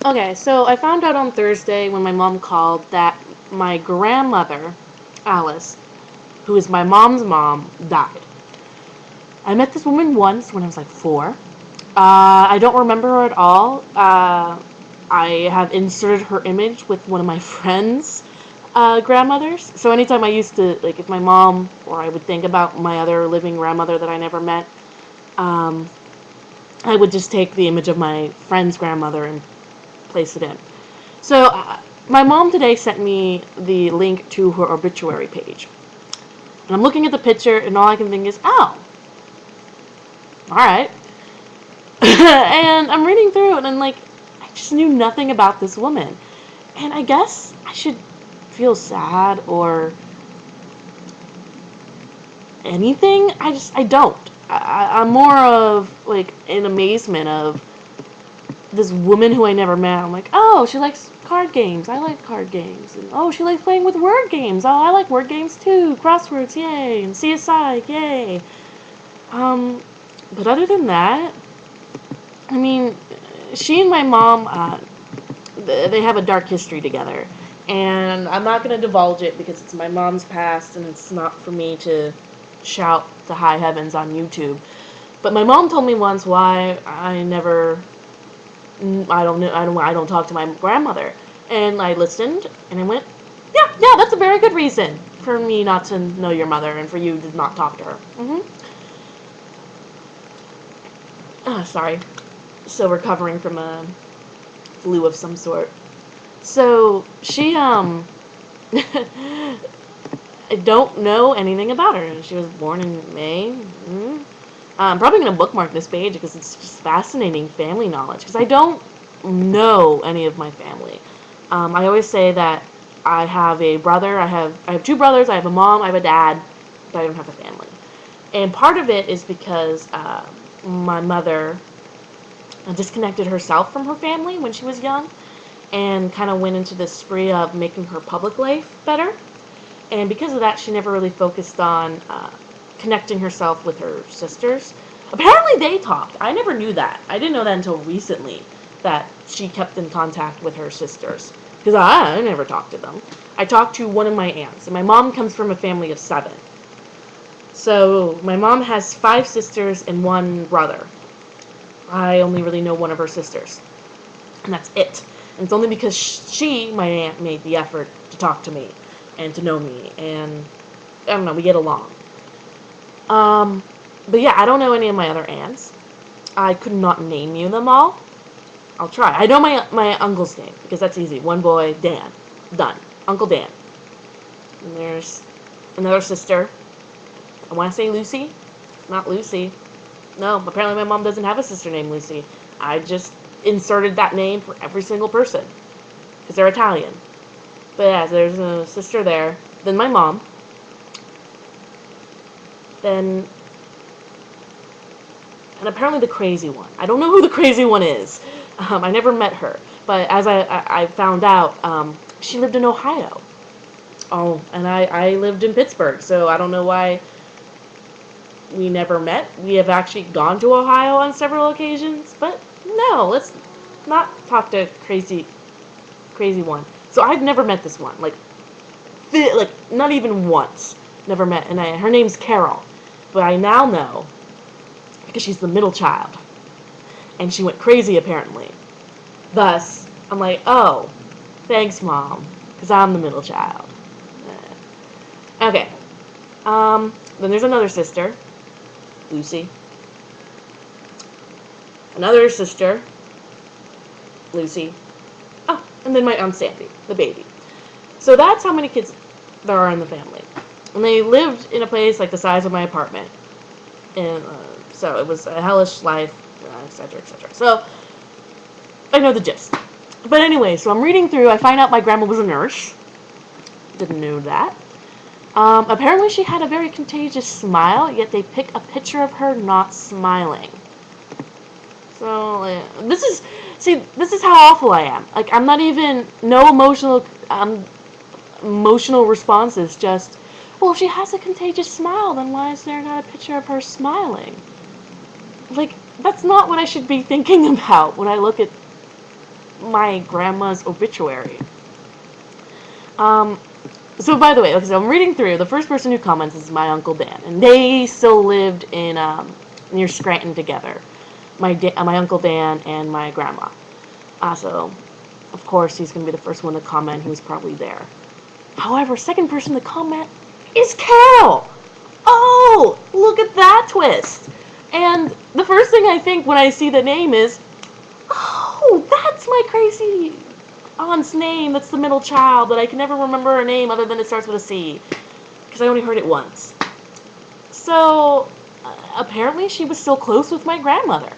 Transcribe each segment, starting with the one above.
Okay, so I found out on Thursday when my mom called that my grandmother, Alice, who is my mom's mom, died. I met this woman once when I was like 4. I don't remember her at all. I have inserted her image with one of my friends' grandmothers. So anytime I used to, like, if my mom or I would think about my other living grandmother that I never met, um, I would just take the image of my friend's grandmother and place it in. So my mom today sent me the link to her obituary page. And I'm looking at the picture, and all I can think is, oh, alright. And I'm reading through, and I'm like, I just knew nothing about this woman. And I guess I should feel sad or anything. I don't. I'm more of, like, in amazement of this woman who I never met. I'm like, oh, she likes card games. I like card games. And oh, she likes playing with word games. Oh, I like word games too. Crosswords, yay. And CSI, yay. But other than that, I mean, she and my mom, they have a dark history together. And I'm not going to divulge it because it's my mom's past and it's not for me to shout to high heavens on YouTube. But my mom told me once why I don't talk to my grandmother. And I listened and I went, yeah, that's a very good reason for me not to know your mother and for you to not talk to her. Sorry. Still recovering from a flu of some sort. So she I don't know anything about her. She was born in May. I'm probably going to bookmark this page because it's just fascinating family knowledge. Because I don't know any of my family. I always say that I have a brother. I have 2 brothers. I have a mom. I have a dad. But I don't have a family. And part of it is because my mother disconnected herself from her family when she was young and kind of went into this spree of making her public life better. And because of that, she never really focused on connecting herself with her sisters. Apparently they talked. I never knew that. I didn't know that until recently, that she kept in contact with her sisters. Because I never talked to them. I talked to one of my aunts. And my mom comes from a family of 7. So my mom has 5 sisters and 1 brother. I only really know one of her sisters. And that's it. And it's only because she, my aunt, made the effort to talk to me and to know me. And, I don't know, we get along. But yeah, I don't know any of my other aunts. I could not name you them all. I'll try. I know my uncle's name, because that's easy. One boy, Dan. Done. Uncle Dan. And there's another sister. I want to say Lucy. Not Lucy. No, apparently my mom doesn't have a sister named Lucy. I just inserted that name for every single person. Because they're Italian. But yeah, so there's a sister there. Then my mom. Then... And apparently the crazy one. I don't know who the crazy one is. I never met her. But as I found out, she lived in Ohio. Oh, and I lived in Pittsburgh. So I don't know why we never met. We have actually gone to Ohio on several occasions. But no, let's not talk to crazy one. So I've never met this one. Like, not even once. Never met. And her name's Carol. But I now know, because she's the middle child. And she went crazy, apparently. Thus, I'm like, oh, thanks, Mom. Because I'm the middle child. Okay. Then there's another sister. Lucy. Another sister. Lucy. Oh, and then my Aunt Sandy, the baby. So that's how many kids there are in the family. And they lived in a place like the size of my apartment. And so it was a hellish life, etc., etc. So I know the gist. But anyway, so I'm reading through. I find out my grandma was a nurse. Didn't know that. Apparently she had a very contagious smile, yet they pick a picture of her not smiling. So, this is how awful I am. Like, I'm not even, no emotional responses, just, well, if she has a contagious smile, then why is there not a picture of her smiling? Like, that's not what I should be thinking about when I look at my grandma's obituary. Um, so by the way, okay, so I'm reading through. The first person who comments is my Uncle Dan, and they still lived in near Scranton together. My Uncle Dan and my grandma. So, of course, he's going to be the first one to comment. He was probably there. However, second person to comment is Carol. Oh, look at that twist. And the first thing I think when I see the name is, oh, that's my crazy aunt's name. That's the middle child, but I can never remember her name other than it starts with a C, because I only heard it once. So, apparently she was still close with my grandmother.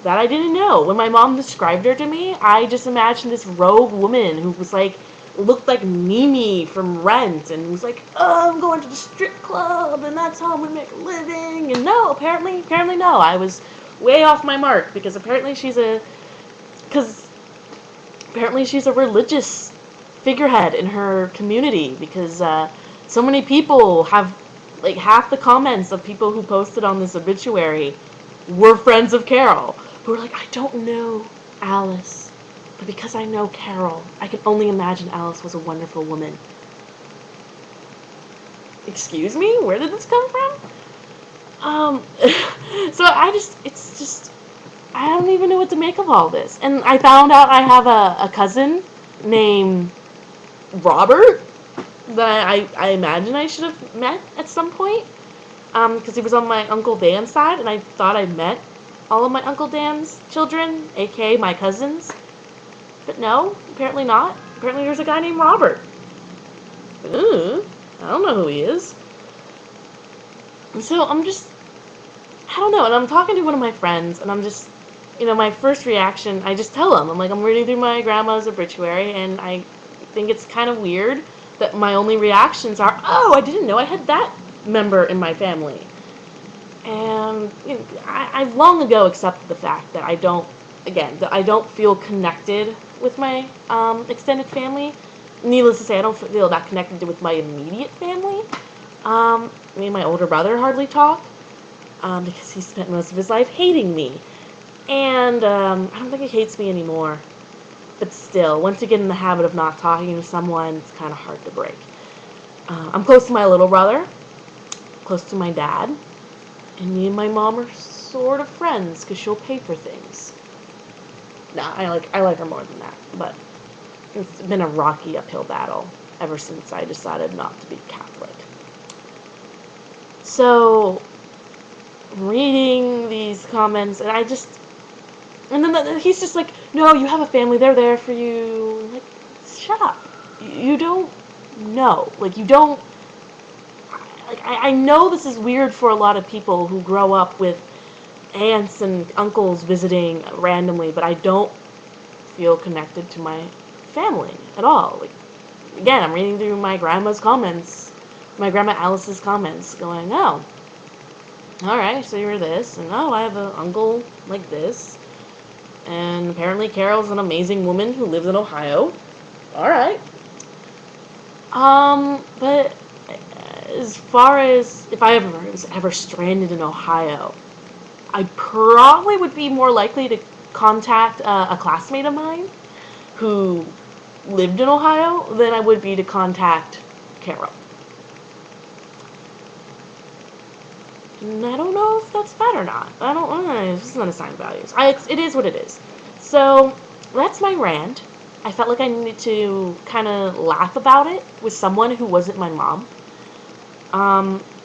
That I didn't know. When my mom described her to me, I just imagined this rogue woman who was like, looked like Mimi from Rent, and was like, oh, I'm going to the strip club, and that's how I'm gonna make a living. And no, apparently no. I was way off my mark, because apparently she's a religious figurehead in her community, because so many people have, like, half the comments of people who posted on this obituary were friends of Carol, who were like, I don't know Alice, but because I know Carol, I can only imagine Alice was a wonderful woman. Excuse me? Where did this come from? So I don't even know what to make of all this. And I found out I have a cousin named Robert that I imagine I should have met at some point. Because he was on my Uncle Dan's side, and I thought I met all of my Uncle Dan's children, aka my cousins. But no, apparently not. Apparently there's a guy named Robert. I don't know who he is. And so I don't know, and I'm talking to one of my friends, and I'm just, my first reaction, I just tell him, I'm like, I'm reading through my grandma's obituary, and I think it's kind of weird that my only reactions are, oh, I didn't know I had that member in my family. And I've long ago accepted the fact that I don't feel connected with my extended family. Needless to say, I don't feel that connected with my immediate family. Me and my older brother hardly talk, because he spent most of his life hating me. And I don't think he hates me anymore. But still, once you get in the habit of not talking to someone, it's kind of hard to break. I'm close to my little brother, close to my dad, and me and my mom are sort of friends because she'll pay for things. Nah, I like her more than that, but it's been a rocky uphill battle ever since I decided not to be Catholic. So, reading these comments, and then he's just like, no, you have a family, they're there for you. I'm like, shut up. You don't know. Like, you don't, like, I know this is weird for a lot of people who grow up with aunts and uncles visiting randomly, but I don't feel connected to my family at all. Like, again, I'm reading through my grandma's comments, my grandma Alice's comments, going, oh, alright, so you're this, and oh, I have an uncle like this, and apparently Carol's an amazing woman who lives in Ohio. Alright. But as far as if I was ever stranded in Ohio, I probably would be more likely to contact a classmate of mine who lived in Ohio than I would be to contact Carol. And I don't know if that's bad or not. I don't know. This is not assigned values. It is what it is. So that's my rant. I felt like I needed to kind of laugh about it with someone who wasn't my mom.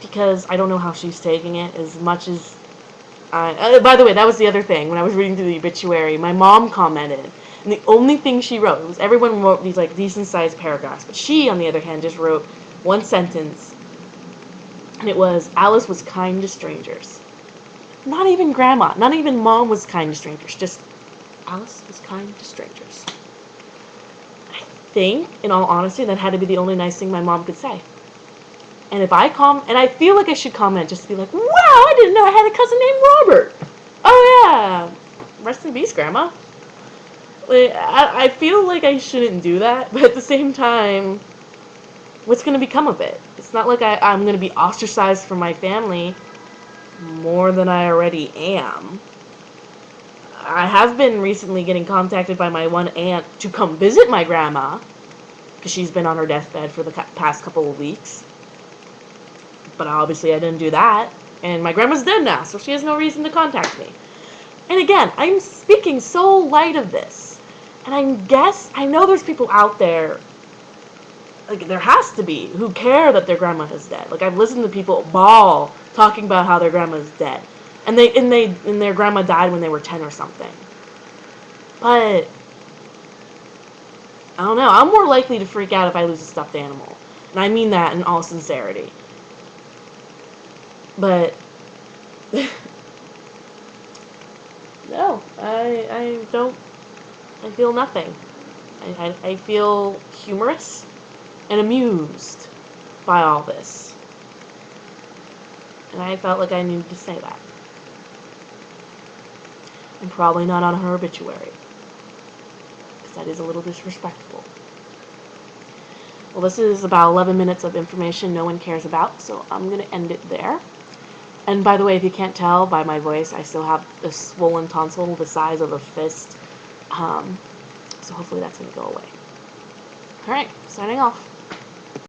Because I don't know how she's taking it as much as by the way, that was the other thing. When I was reading through the obituary, my mom commented, and the only thing she wrote was, everyone wrote these like decent-sized paragraphs, but she, on the other hand, just wrote one sentence, and it was, Alice was kind to strangers. Not even grandma, not even mom was kind to strangers, just Alice was kind to strangers. I think, in all honesty, that had to be the only nice thing my mom could say. And if I and I feel like I should comment just to be like, wow, I didn't know I had a cousin named Robert. Oh yeah, rest in peace, Grandma. Like, I feel like I shouldn't do that, but at the same time, what's going to become of it? It's not like I'm going to be ostracized from my family more than I already am. I have been recently getting contacted by my one aunt to come visit my grandma, because she's been on her deathbed for the past couple of weeks. But obviously I didn't do that, and my grandma's dead now, so she has no reason to contact me. And again, I'm speaking so light of this, and I know there's people out there, like there has to be, who care that their grandma is dead. Like I've listened to people bawl talking about how their grandma's dead, and their grandma died when they were 10 or something. But I don't know. I'm more likely to freak out if I lose a stuffed animal, and I mean that in all sincerity. But no, I don't. I feel nothing. I feel humorous and amused by all this. And I felt like I needed to say that. And probably not on her obituary, because that is a little disrespectful. Well, this is about 11 minutes of information no one cares about, so I'm going to end it there. And by the way, if you can't tell by my voice, I still have a swollen tonsil the size of a fist. So hopefully that's going to go away. Alright, signing off.